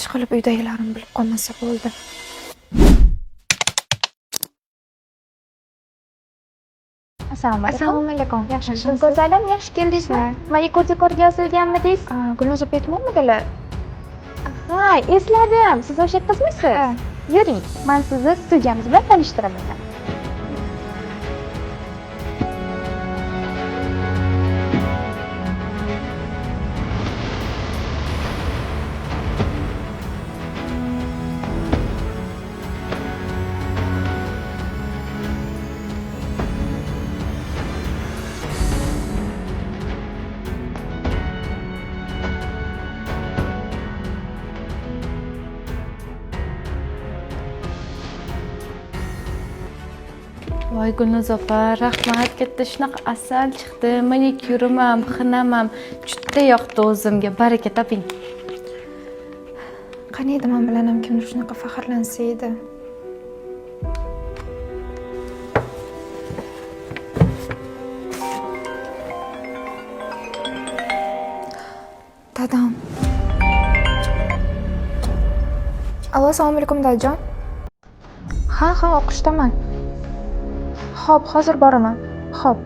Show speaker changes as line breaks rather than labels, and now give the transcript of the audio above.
Ishqilib uydagilarim bilib qolmasa bo'ldi. Assalomu alaykum. Yaxshimisiz?
Go'zalim, yaxshi keldingizmi? Mana ko'rga yozilganmidingiz?
Gulnoza Petmonovnalar.
Ha, esladim. Siz o'sha qizmisiz? Yuring, men sizni studiyamiz bilan tanishtiraman.
Voy Gulnoz opa, rahmat, katta shunaqa asal chiqdi. Manikyurim ham, xinam ham juda yoqdi o'zimga. Baraka toping.
Qani edi men bilan ham kimdir shunaqa faxrlansa edi. Dadam. Allo, assalomu alaykum dadajon. Ha, o'qishdaman. Xo'p, hozir boraman. Xo'p.